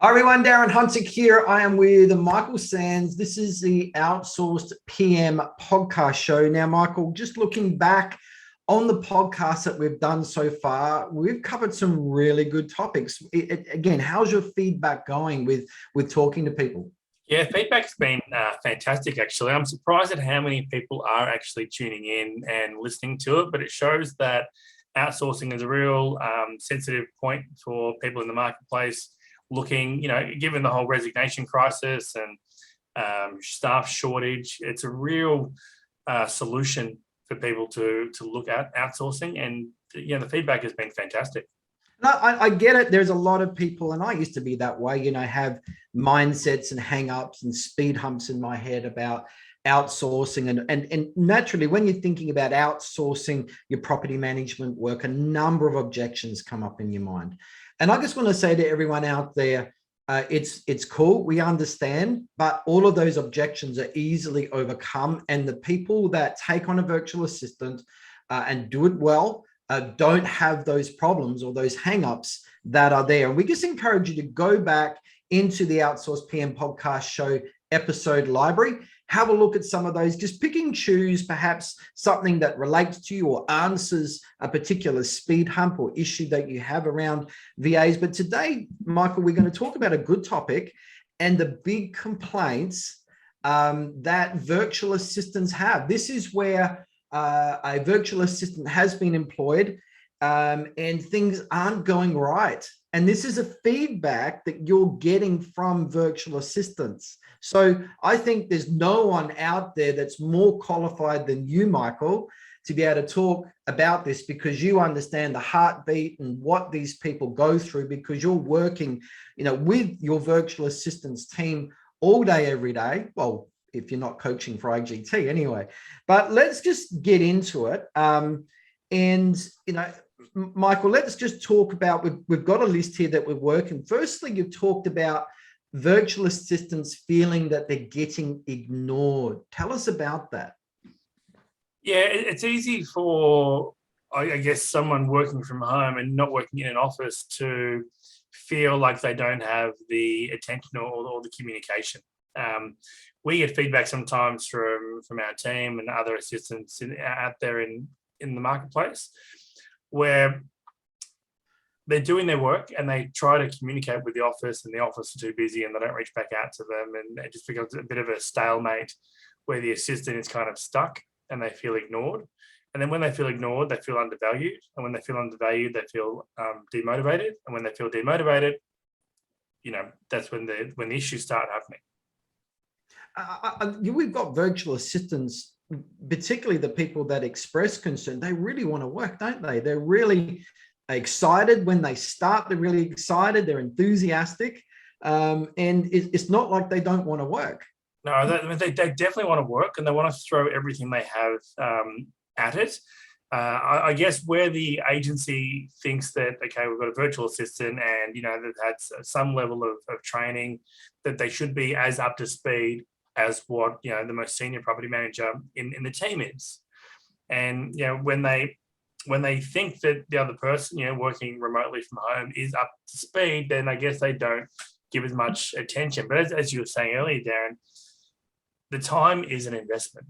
Hi everyone, Darren Hunter here. I am with Michael Sanz. This is the Outsourced PM podcast show. Now, Michael, just looking back on the podcast that we've done so far, we've covered some really good topics. Again, how's your feedback going with talking to people? Yeah, feedback's been fantastic, actually. I'm surprised at how many people are actually tuning in and listening to it, but it shows that outsourcing is a real sensitive point for people in the marketplace looking, given the whole resignation crisis and staff shortage, it's a real solution for people to look at outsourcing. And, the feedback has been fantastic. No, I get it. There's a lot of people, and I used to be that way, have mindsets and hang-ups and speed humps in my head about outsourcing. And naturally, when you're thinking about outsourcing your property management work, a number of objections come up in your mind. And I just want to say to everyone out there, it's cool, we understand, but all of those objections are easily overcome. And the people that take on a virtual assistant and do it well, don't have those problems or those hang-ups that are there. And we just encourage you to go back into the Outsourced PM podcast show episode library, have a look at some of those, just pick and choose perhaps something that relates to you or answers a particular speed hump or issue that you have around VAs. But today, Michael, we're going to talk about a good topic and the big complaints that virtual assistants have. This is where a virtual assistant has been employed and things aren't going right. And this is a feedback that you're getting from virtual assistants. So I think there's no one out there that's more qualified than you, Michael, to be able to talk about this, because you understand the heartbeat and what these people go through, because you're working, with your virtual assistants team all day, every day. Well, if you're not coaching for IGT anyway, but let's just get into it. Michael, let's just talk about, we've got a list here that we're working. Firstly, you've talked about virtual assistants feeling that they're getting ignored. Tell us about that. Yeah, it's easy for, I guess, someone working from home and not working in an office to feel like they don't have the attention or the communication. We get feedback sometimes from our team and other assistants out there in the marketplace, where they're doing their work and they try to communicate with the office, and the office are too busy and they don't reach back out to them, and it just becomes a bit of a stalemate where the assistant is kind of stuck and they feel ignored. And then when they feel ignored, they feel undervalued, and when they feel undervalued, they feel demotivated, and when they feel demotivated, that's when the issues start happening. We've got virtual assistants, particularly the people that express concern. They really want to work, don't they? They're really excited when they start. They're really excited. They're enthusiastic. And it's not like they don't want to work. No, they definitely want to work, and they want to throw everything they have at it. I guess where the agency thinks that, okay, we've got a virtual assistant and, they've had some level of training, that they should be as up to speed as what, the most senior property manager in the team is. And, when they think that the other person, working remotely from home is up to speed, then I guess they don't give as much attention. But as you were saying earlier, Darren, the time is an investment.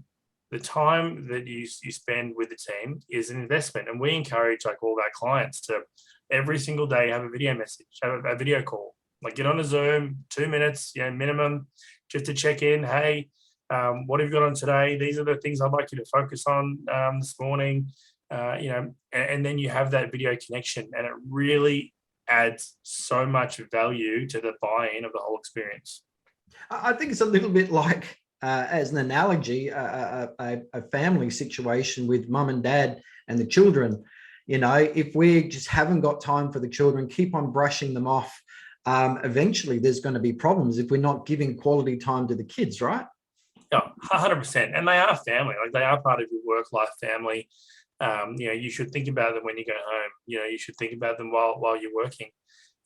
The time that you spend with the team is an investment. And we encourage all of our clients to every single day have a video message, have a video call, get on a Zoom, 2 minutes, minimum, just to check in. Hey, what have you got on today? These are the things I'd like you to focus on this morning. And then you have that video connection, and it really adds so much value to the buy-in of the whole experience. I think it's a little bit like, as an analogy, a family situation with mum and dad and the children. If we just haven't got time for the children, keep on brushing them off, eventually there's going to be problems if we're not giving quality time to the kids, right? Yeah, 100%. And they are family. They are part of your work-life family. You should think about them when you go home. You should think about them while you're working.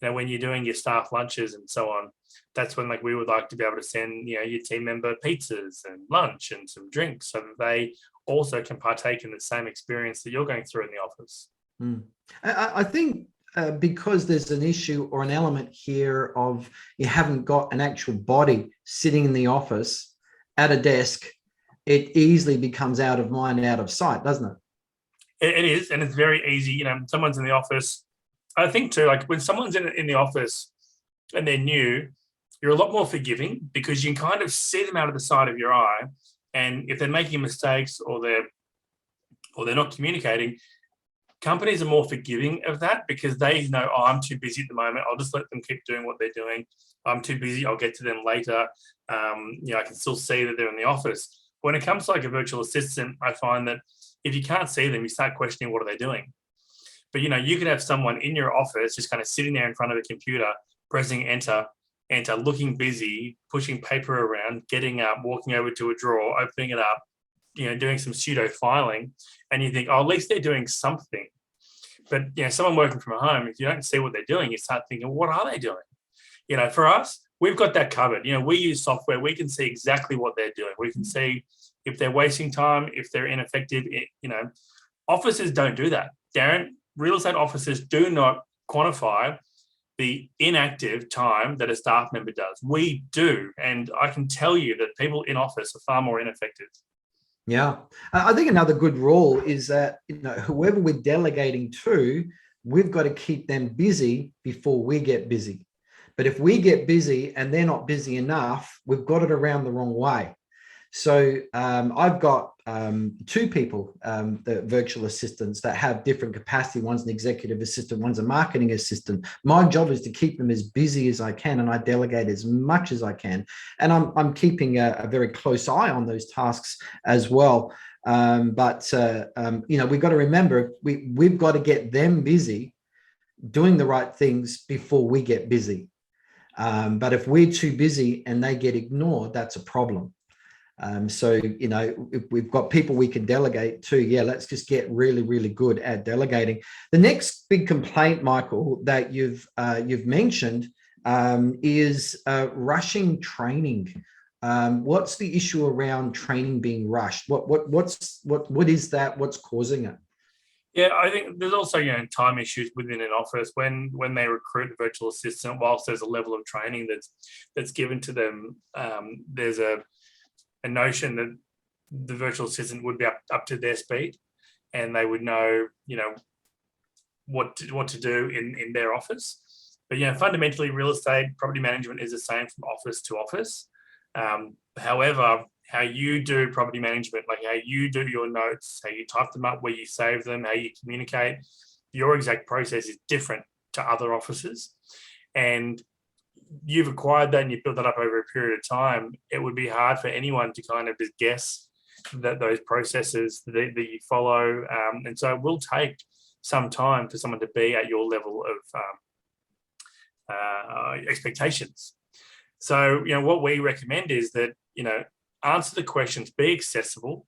When you're doing your staff lunches and so on, that's when we would like to be able to send, your team member pizzas and lunch and some drinks, so that they also can partake in the same experience that you're going through in the office. I think because there's an issue or an element here of you haven't got an actual body sitting in the office at a desk, it easily becomes out of mind, out of sight, doesn't it? It is, and it's very easy. You know, someone's in the office. I think too, like when someone's in the office and they're new, you're a lot more forgiving because you can kind of see them out of the side of your eye. And if they're making mistakes or they're not communicating, companies are more forgiving of that because they know, oh, I'm too busy at the moment. I'll just let them keep doing what they're doing. I'm too busy. I'll get to them later. I can still see that they're in the office. When it comes to like a virtual assistant, I find that if you can't see them, you start questioning what are they doing. But you could have someone in your office just kind of sitting there in front of a computer, pressing enter, looking busy, pushing paper around, getting up, walking over to a drawer, opening it up, doing some pseudo filing, and you think, oh, at least they're doing something. But someone working from home, if you don't see what they're doing, you start thinking, what are they doing? For us, we've got that covered. We use software. We can see exactly what they're doing. We can see if they're wasting time, if they're ineffective. Offices don't do that. Darren, real estate offices do not quantify the inactive time that a staff member does. We do. And I can tell you that people in office are far more ineffective. Yeah. I think another good rule is that, whoever we're delegating to, we've got to keep them busy before we get busy. But if we get busy and they're not busy enough, we've got it around the wrong way. So I've got two people, the virtual assistants that have different capacity. One's an executive assistant, one's a marketing assistant. My job is to keep them as busy as I can, and I delegate as much as I can. And I'm keeping a very close eye on those tasks as well. We've got to remember, we've got to get them busy doing the right things before we get busy. But if we're too busy and they get ignored, that's a problem. If we've got people we can delegate to, let's just get really, really good at delegating. The next big complaint, Michael, that you've mentioned is rushing training. What's the issue around training being rushed? What is that? What's causing it? Yeah, I think there's also time issues within an office when they recruit a virtual assistant. Whilst there's a level of training that's given to them, there's a notion that the virtual assistant would be up to their speed, and they would know what to do in their office. But fundamentally, real estate property management is the same from office to office. However, how you do property management, like how you do your notes, how you type them up, where you save them, how you communicate, your exact process is different to other offices. And you've acquired that and you built that up over a period of time. It would be hard for anyone to kind of just guess that those processes that you follow. And so it will take some time for someone to be at your level of expectations. So, what we recommend is that, answer the questions, be accessible,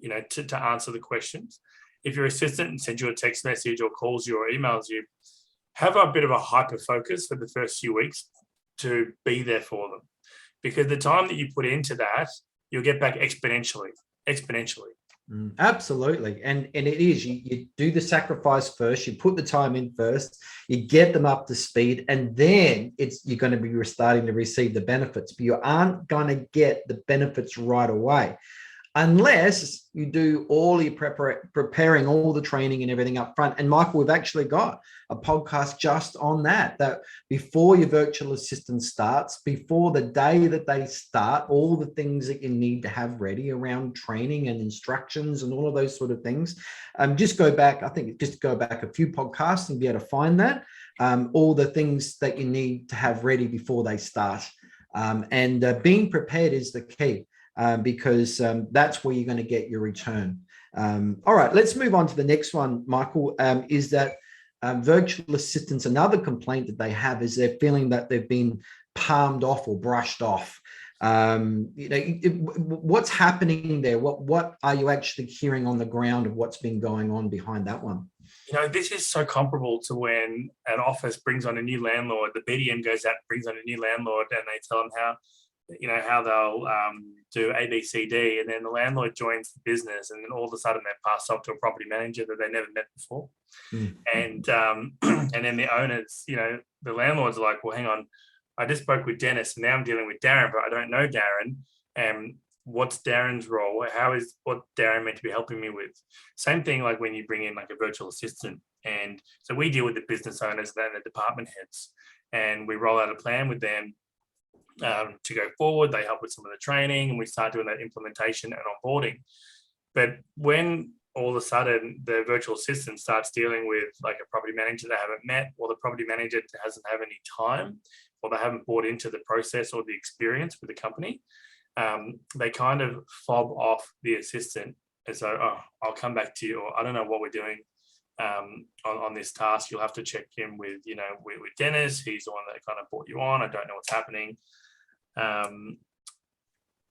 to answer the questions. If your assistant sends you a text message or calls you or emails you, have a bit of a hyper focus for the first few weeks to be there for them, because the time that you put into that, you'll get back exponentially. Absolutely. And it is, you do the sacrifice first, you put the time in first, you get them up to speed, and then you're going to be starting to receive the benefits, but you aren't going to get the benefits right away unless you do all your preparing, all the training and everything up front. And Michael, we've actually got a podcast just on that before your virtual assistant starts, before the day that they start, all the things that you need to have ready around training and instructions and all of those sort of things. Just go back a few podcasts and be able to find that, all the things that you need to have ready before they start. Being prepared is the key. Because that's where you're going to get your return. All right, let's move on to the next one, Michael, is that virtual assistants, another complaint that they have is they're feeling that they've been palmed off or brushed off. What's happening there? What are you actually hearing on the ground of what's been going on behind that one? This is so comparable to when an office brings on a new landlord, the BDM goes out and brings on a new landlord, and they tell them how how they'll do A, B, C, D, and then the landlord joins the business, and then all of a sudden they're passed off to a property manager that they never met before. And and then the owners, the landlords are like, well, hang on, I just spoke with Dennis, and now I'm dealing with Darren, but I don't know Darren. And what's Darren's role? How is what Darren meant to be helping me with? Same thing like when you bring in like a virtual assistant. And so we deal with the business owners and the department heads, and we roll out a plan with them to go forward. They help with some of the training, and we start doing that implementation and onboarding. But when all of a sudden the virtual assistant starts dealing with like a property manager they haven't met, or the property manager hasn't had any time, or they haven't bought into the process or the experience with the company, they kind of fob off the assistant and say, oh, I'll come back to you, or I don't know what we're doing on this task. You'll have to check in with Dennis. He's the one that kind of brought you on. I don't know what's happening. And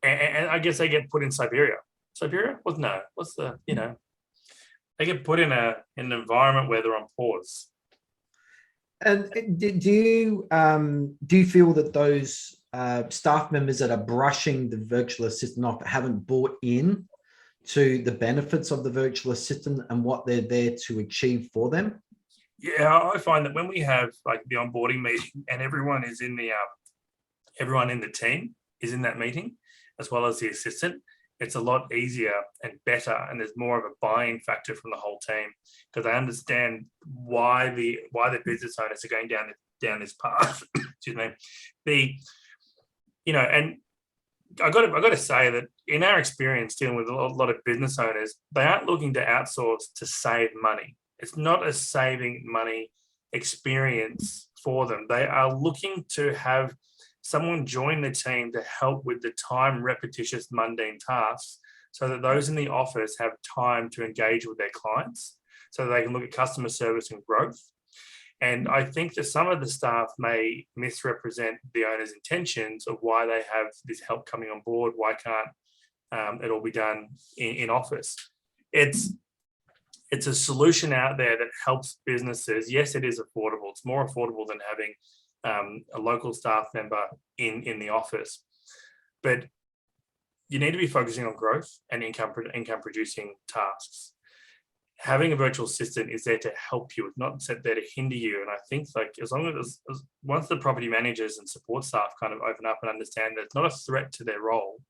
I guess they get put in Siberia. They get put in an environment where they're on pause. And do you feel that those staff members that are brushing the virtual assistant off haven't bought in to the benefits of the virtual assistant and what they're there to achieve for them? Yeah, I find that when we have like the onboarding meeting and everyone in the team is in that meeting, as well as the assistant, it's a lot easier and better, and there's more of a buy-in factor from the whole team, because they understand why the business owners are going down this path. Excuse me. And I got to say that in our experience dealing with a lot of business owners, they aren't looking to outsource to save money. It's not a saving money experience for them. They are looking to have someone join the team to help with the time, repetitious, mundane tasks, so that those in the office have time to engage with their clients, so that they can look at customer service and growth. And I think that some of the staff may misrepresent the owner's intentions of why they have this help coming on board. Why can't it all be done in office? It's a solution out there that helps businesses. Yes, it is affordable. It's more affordable than having a local staff member in the office. But you need to be focusing on growth and income producing tasks. Having a virtual assistant is there to help you. It's not there to hinder you. And I think like as long as once the property managers and support staff kind of open up and understand that it's not a threat to their role,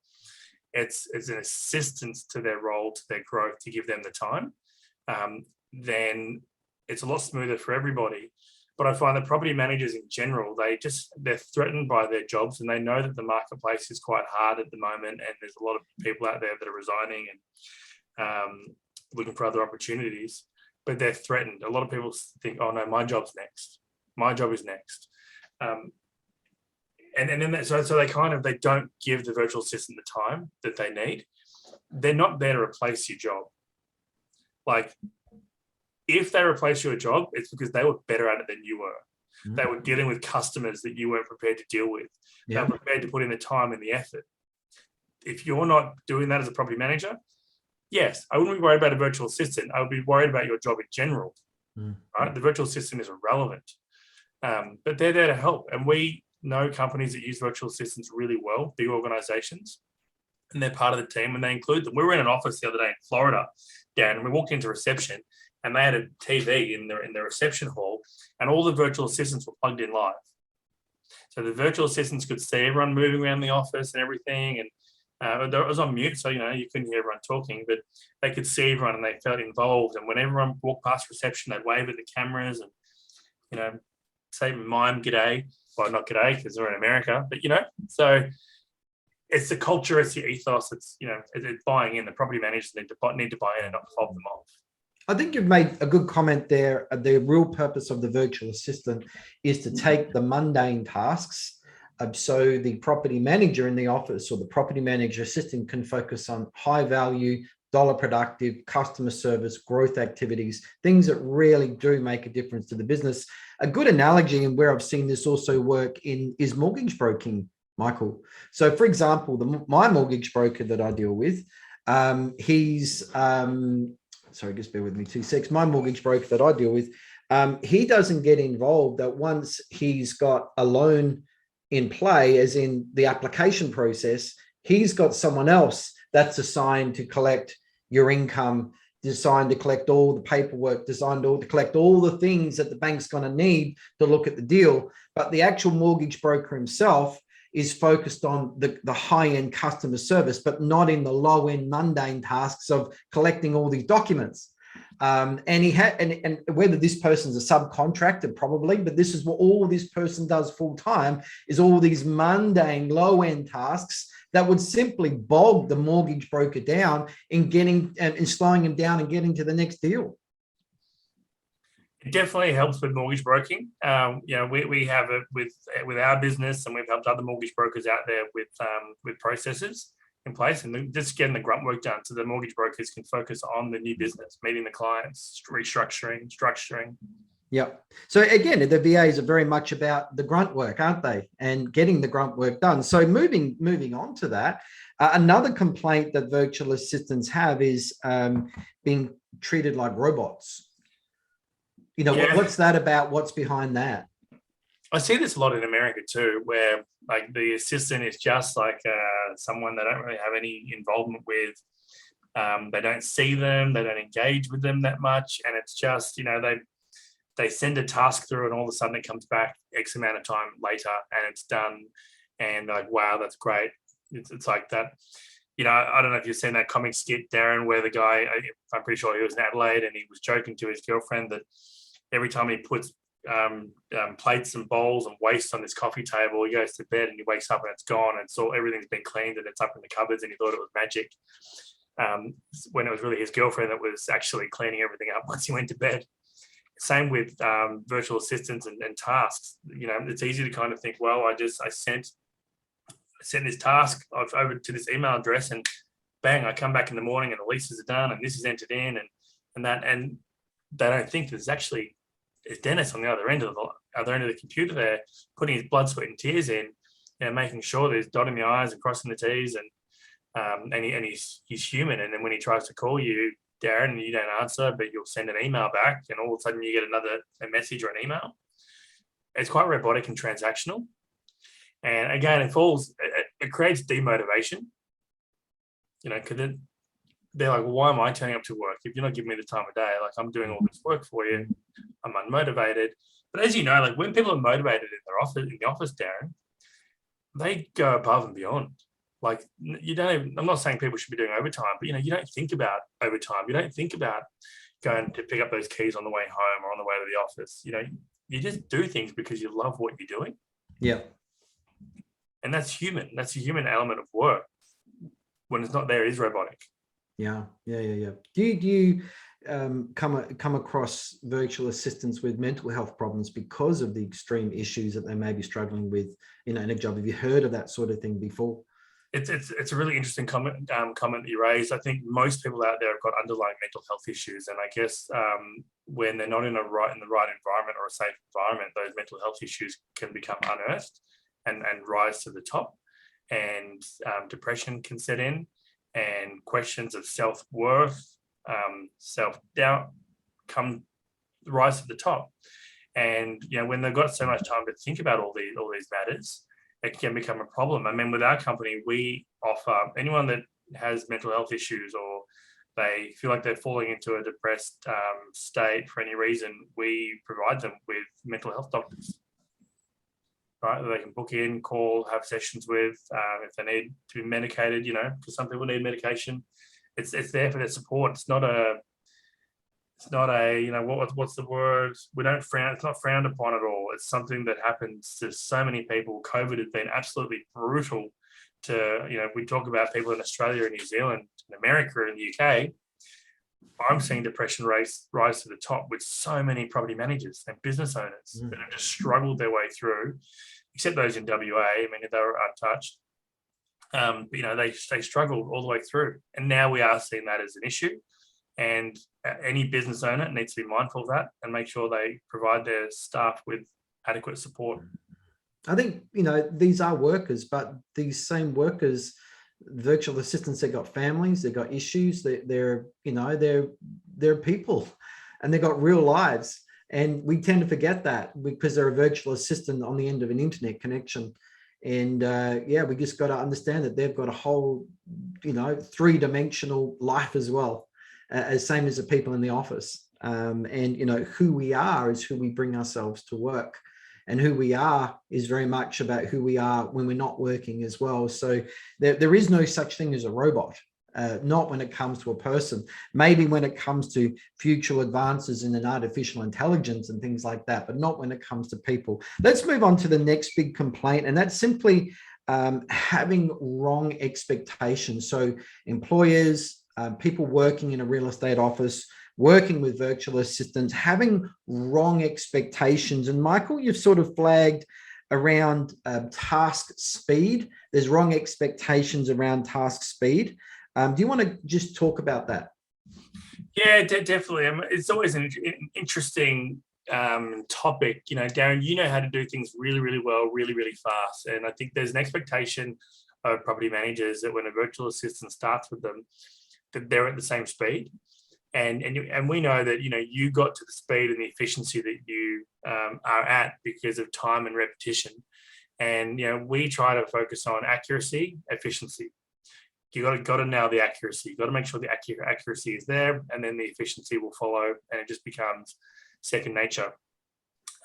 it's an assistance to their role, to their growth, to give them the time, then it's a lot smoother for everybody. But I find that property managers in general, they're threatened by their jobs, and they know that the marketplace is quite hard at the moment, and there's a lot of people out there that are resigning and looking for other opportunities, but they're threatened. A lot of people think, oh no, my job's next. My job is next. And then so they don't give the virtual assistant the time that they need. They're not there to replace your job. Like, if they replace your job, it's because they were better at it than you were. They were dealing with customers that you weren't prepared to deal with. They were prepared to put in the time and the effort. If you're not doing that as a property manager, yes, I wouldn't be worried about a virtual assistant. I would be worried about your job in general. Right? The virtual assistant is irrelevant, but they're there to help. And we know companies that use virtual assistants really well, big organizations, and they're part of the team, and they include them. We were in an office the other day in Florida, Dan, and we walked into reception, and they had a TV in the reception hall, and all the virtual assistants were plugged in live. So the virtual assistants could see everyone moving around the office and everything, and it was on mute, so you couldn't hear everyone talking, but they could see everyone and they felt involved. And when everyone walked past reception, they'd wave at the cameras and say mime g'day. Well, not g'day because they're in America, but so it's the culture, it's the ethos, it's buying in. The property managers need to buy in and not fob them off. I think you've made a good comment there. The real purpose of the virtual assistant is to take the mundane tasks, so the property manager in the office or the property manager assistant can focus on high value, dollar productive, customer service, growth activities, things that really do make a difference to the business. A good analogy, and where I've seen this also work is mortgage broking, Michael. So for example, my mortgage broker that I deal with, he's sorry, just bear with me 2 seconds. My mortgage broker that I deal with, he doesn't get involved that once he's got a loan in play, as in the application process. He's got someone else that's assigned to collect your income, designed to collect all the paperwork, designed to collect all the things that the bank's going to need to look at the deal. But the actual mortgage broker himself is focused on the high-end customer service, but not in the low-end mundane tasks of collecting all these documents. And whether this person's a subcontractor, probably, but this is what all this person does full time, is all these mundane low-end tasks that would simply bog the mortgage broker down in getting and slowing him down and getting to the next deal. It definitely helps with mortgage broking. We have it with our business, and we've helped other mortgage brokers out there with processes in place, and just getting the grunt work done, so the mortgage brokers can focus on the new business, meeting the clients, restructuring, structuring. Yep. So again, the VAs are very much about the grunt work, aren't they? And getting the grunt work done. So moving on to that, another complaint that virtual assistants have is being treated like robots. What's that about? What's behind that? I see this a lot in America too, where like the assistant is just like someone they don't really have any involvement with. They don't see them, they don't engage with them that much, and it's just they send a task through, and all of a sudden it comes back X amount of time later, and it's done. And like, wow, that's great. It's like that. I don't know if you've seen that comic skit, Darren, where the guy, I'm pretty sure he was in Adelaide, and he was joking to his girlfriend that every time he puts plates and bowls and waste on this coffee table, he goes to bed and he wakes up and it's gone, and so everything's been cleaned and it's up in the cupboards, and he thought it was magic, when it was really his girlfriend that was actually cleaning everything up once he went to bed. Same with virtual assistants and tasks. It's easy to kind of think, well, I sent this task over to this email address, and bang, I come back in the morning and the leases are done and this is entered in and they don't think there's actually Dennis on the other end of the computer there, putting his blood, sweat and tears in, making sure there's dotting the I's and crossing the T's, and he's human. And then when he tries to call you, Darren, you don't answer, but you'll send an email back, and all of a sudden you get a message or an email. It's quite robotic and transactional. And again, it creates demotivation, because they're like, well, why am I turning up to work if you're not giving me the time of day? Like, I'm doing all this work for you. I'm unmotivated. But as you know, like when people are motivated in the office, Darren, they go above and beyond. Like, I'm not saying people should be doing overtime, but you don't think about overtime. You don't think about going to pick up those keys on the way home or on the way to the office. You just do things because you love what you're doing. Yeah. And that's human. That's a human element of work. When it's not there, it is robotic. Yeah. Do you come across virtual assistants with mental health problems because of the extreme issues that they may be struggling with in a job? Have you heard of that sort of thing before? It's a really interesting comment that you raised. I think most people out there have got underlying mental health issues, and I guess when they're not in the right environment or a safe environment, those mental health issues can become unearthed and rise to the top, and depression can set in, and questions of self-worth, self-doubt rise to the top. And when they've got so much time to think about all these matters, it can become a problem. I mean, with our company, we offer anyone that has mental health issues, or they feel like they're falling into a depressed state for any reason, we provide them with mental health doctors, right? That they can book in, call, have sessions with, if they need to be medicated, because some people need medication. It's there for their support. It's not a what's the word? It's not frowned upon at all. It's something that happens to so many people. COVID has been absolutely brutal to, we talk about people in Australia and New Zealand and America and the UK. I'm seeing depression rates rise to the top with so many property managers and business owners that have just struggled their way through, except those in WA. I mean, they were untouched. They struggled all the way through. And now we are seeing that as an issue. And any business owner needs to be mindful of that and make sure they provide their staff with adequate support. I think, these are workers, but these same workers, virtual assistants, they've got families, they've got issues, they're people, and they've got real lives. And we tend to forget that because they're a virtual assistant on the end of an internet connection. And yeah, we just got to understand that they've got a whole, three-dimensional life as well, as same as the people in the office. And who we are is who we bring ourselves to work, and who we are is very much about who we are when we're not working as well. So there is no such thing as a robot. Not when it comes to a person, maybe when it comes to future advances in an artificial intelligence and things like that, but not when it comes to people. Let's move on to the next big complaint, and that's simply having wrong expectations. So employers, people working in a real estate office, working with virtual assistants, having wrong expectations. And Michael, you've sort of flagged around task speed. There's wrong expectations around task speed. Do you want to just talk about that? Yeah, definitely. It's always an interesting topic. Darren, you know how to do things really, really well, really, really fast. And I think there's an expectation of property managers that when a virtual assistant starts with them, that they're at the same speed. And we know that, you got to the speed and the efficiency that you are at because of time and repetition. And, we try to focus on accuracy, efficiency. You got to nail the accuracy. You got to make sure the accuracy is there, and then the efficiency will follow, and it just becomes second nature.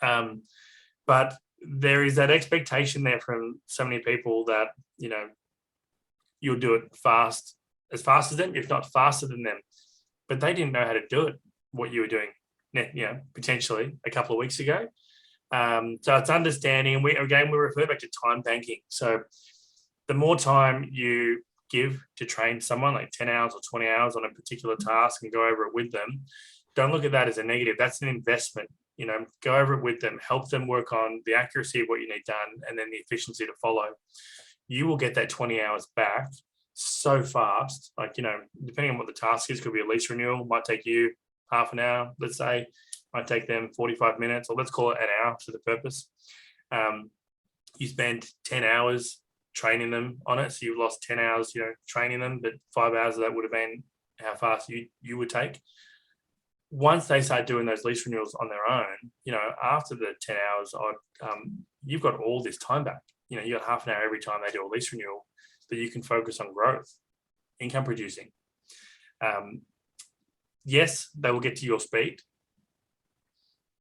But there is that expectation there from so many people that you'll do it as fast as them, if not faster than them. But they didn't know how to do it. What you were doing, potentially a couple of weeks ago. So it's understanding, and we refer back to time banking. So the more time you give to train someone, like 10 hours or 20 hours on a particular task, and go over it with them, don't look at that as a negative. That's an investment. Go over it with them, help them work on the accuracy of what you need done, and then the efficiency to follow. You will get that 20 hours back so fast. Like, depending on what the task is, could be a lease renewal, might take you half an hour, let's say, might take them 45 minutes, or let's call it an hour for the purpose. You spend 10 hours training them on it, so you've lost 10 hours training them, but 5 hours of that would have been how fast you would take. Once they start doing those lease renewals on their own, after the 10 hours you've got all this time back. You got half an hour every time they do a lease renewal that you can focus on growth, income producing. Yes, they will get to your speed,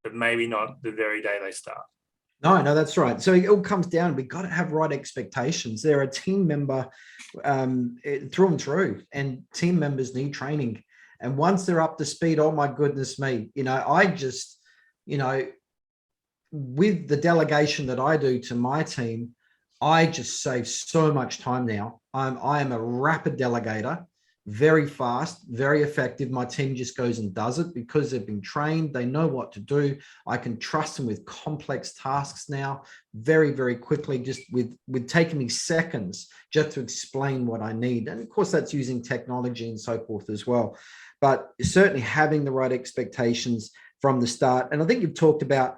but maybe not the very day they start. No, that's right. So it all comes down, we've got to have right expectations. They're a team member through and through, and team members need training. And once they're up to speed, oh my goodness me, I just, with the delegation that I do to my team, I just save so much time now. I am a rapid delegator, very fast, very effective. My team just goes and does it because they've been trained. They know what to do. I can trust them with complex tasks now very, very quickly, just with taking me seconds just to explain what I need. And of course, that's using technology and so forth as well. But certainly having the right expectations from the start. And I think you've talked about,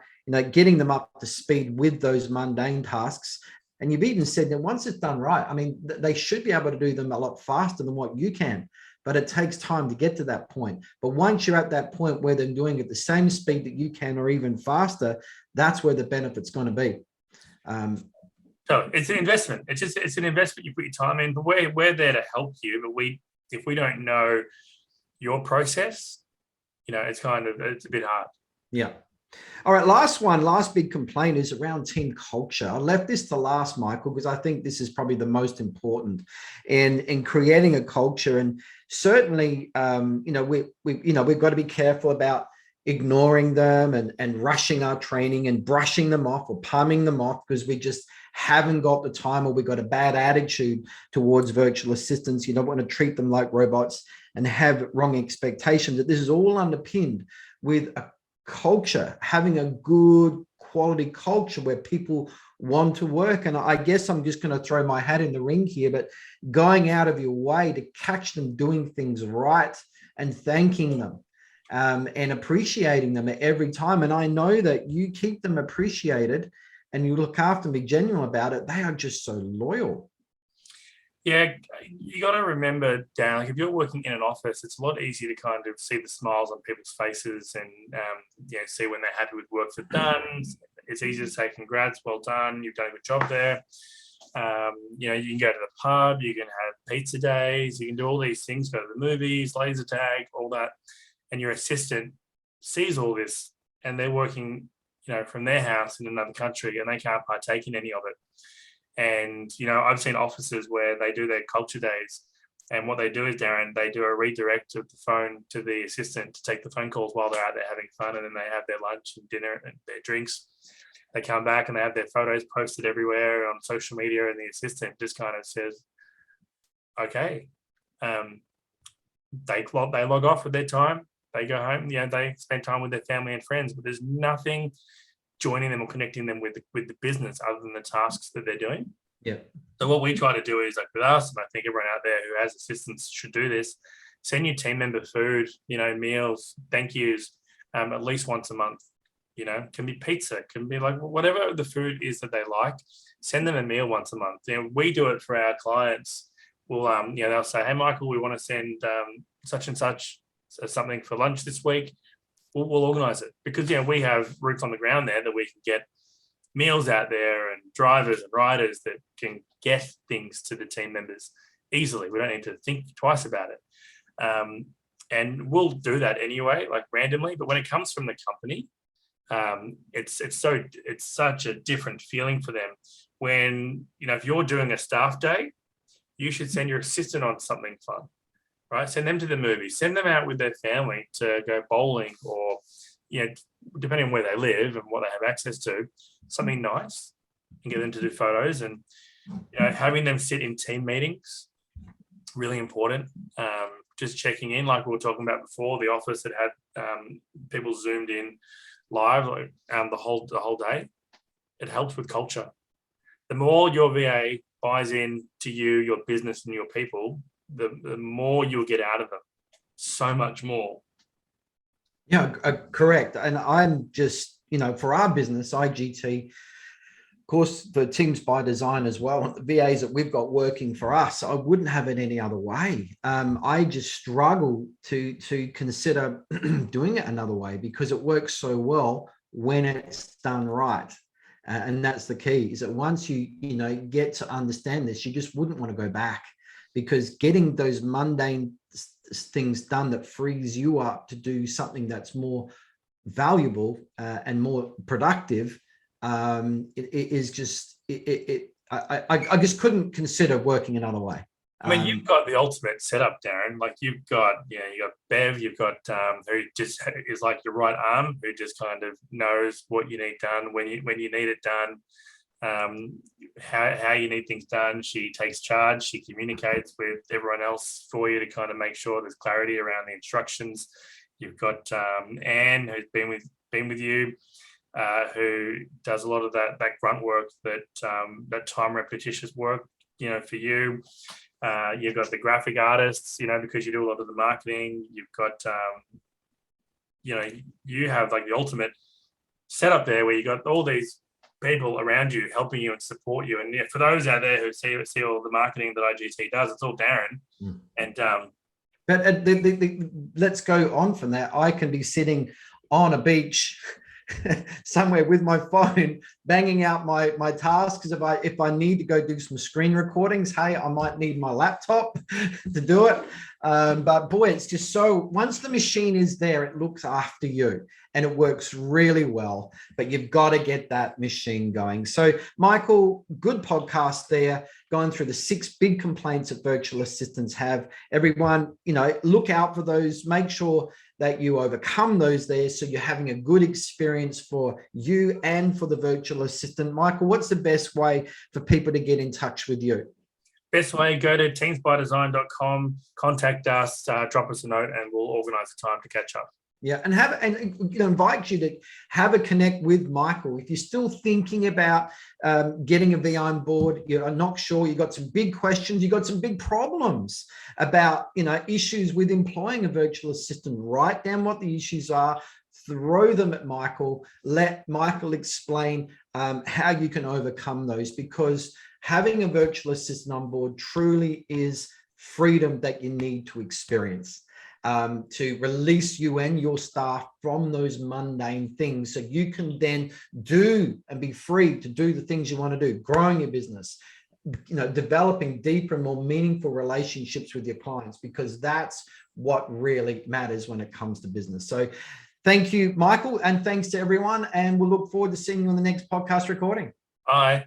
getting them up to speed with those mundane tasks. And you've even said that once it's done right, they should be able to do them a lot faster than what you can, but it takes time to get to that point. But once you're at that point where they're doing it at the same speed that you can, or even faster, that's where the benefit's going to be. So it's an investment. It's an investment you put your time in, but we're there to help you. But if we don't know your process, it's a bit hard. Yeah. All right, last big complaint is around team culture. I left this to last, Michael, because I think this is probably the most important in creating a culture. And certainly, we've got to be careful about ignoring them and rushing our training and brushing them off or palming them off because we just haven't got the time, or we've got a bad attitude towards virtual assistants. You don't want to treat them like robots and have wrong expectations. That this is all underpinned with a culture, having a good quality culture where people want to work. And I guess I'm just going to throw my hat in the ring here, but going out of your way to catch them doing things right and thanking them and appreciating them every time. And I know that you keep them appreciated and you look after them, be genuine about it. They are just so loyal. Yeah, you got to remember, Dan, if you're working in an office, it's a lot easier to kind of see the smiles on people's faces and see when they're happy with work they've done. It's easy to say, congrats, well done, you've done a good job there. You can go to the pub, you can have pizza days, you can do all these things, go to the movies, laser tag, all that. And your assistant sees all this and they're working, from their house in another country and they can't partake in any of it. And, I've seen offices where they do their culture days. And what they do is, Darren, they do a redirect of the phone to the assistant to take the phone calls while they're out there having fun. And then they have their lunch and dinner and their drinks. They come back and they have their photos posted everywhere on social media. And the assistant just kind of says, okay, they log off with their time. They go home, they spend time with their family and friends, but there's nothing joining them or connecting them with the business other than the tasks that they're doing. Yeah. So what we try to do is, like with us, and I think everyone out there who has assistants should do this, send your team member food, meals, thank yous, at least once a month. Can be pizza, can be like whatever the food is that they like, send them a meal once a month. We do it for our clients. We'll, they'll say, hey, Michael, we want to send such and such something for lunch this week. We'll organize it because, we have roots on the ground there that we can get meals out there and drivers and riders that can get things to the team members easily. We don't need to think twice about it. And we'll do that anyway, like randomly. But when it comes from the company, it's such a different feeling for them. When, if you're doing a staff day, you should send your assistant on something fun, right? Send them to the movies, send them out with their family to go bowling or, depending on where they live and what they have access to, something nice and get them to do photos. And, having them sit in team meetings, really important. Just checking in, like we were talking about before, the office that had people zoomed in live the whole day. It helps with culture. The more your VA buys in to you, your business and your people, the more you'll get out of them. So much more. Yeah, correct. And I'm just, for our business, IGT, of course, the teams by design as well, the VAs that we've got working for us, I wouldn't have it any other way. I just struggle to consider doing it another way because it works so well when it's done right. And that's the key, is that once you get to understand this, you just wouldn't want to go back, because getting those mundane things done that frees you up to do something that's more valuable and more productive, I just couldn't consider working another way. I mean, you've got the ultimate setup, Darren. Like you've got, you got Bev, you've got who just is like your right arm, who just kind of knows what you need done when you need it done, how you need things done. She takes charge. She communicates with everyone else for you to kind of make sure there's clarity around the instructions. You've got Anne, who's been with you, who does a lot of that grunt work, that time repetitious work, for you. You've got the graphic artists, because you do a lot of the marketing. You've got, you have like the ultimate setup there where you got all these people around you helping you and support you. And for those out there who see all the marketing that IGT does, it's all Darren. And but let's go on from that. I can be sitting on a beach somewhere with my phone, banging out my tasks. If I need to go do some screen recordings, hey, I might need my laptop to do it. But boy, it's just so, once the machine is there, it looks after you and it works really well, but you've got to get that machine going. So Michael, good podcast there, going through the 6 big complaints that virtual assistants have. Everyone, look out for those, make sure that you overcome those there, so you're having a good experience for you and for the virtual assistant. Michael, what's the best way for people to get in touch with you? Best way, go to teamsbydesign.com, contact us, drop us a note, and we'll organise a time to catch up. Yeah, and invite you to have a connect with Michael. If you're still thinking about getting a VI on board, you're not sure, you've got some big questions, you've got some big problems about issues with employing a virtual assistant, write down what the issues are, throw them at Michael, let Michael explain how you can overcome those, because having a virtual assistant on board truly is freedom that you need to experience. To release you and your staff from those mundane things, so you can then do and be free to do the things you want to do, growing your business, developing deeper and more meaningful relationships with your clients, because that's what really matters when it comes to business. So thank you, Michael, and thanks to everyone. And we'll look forward to seeing you on the next podcast recording. Bye.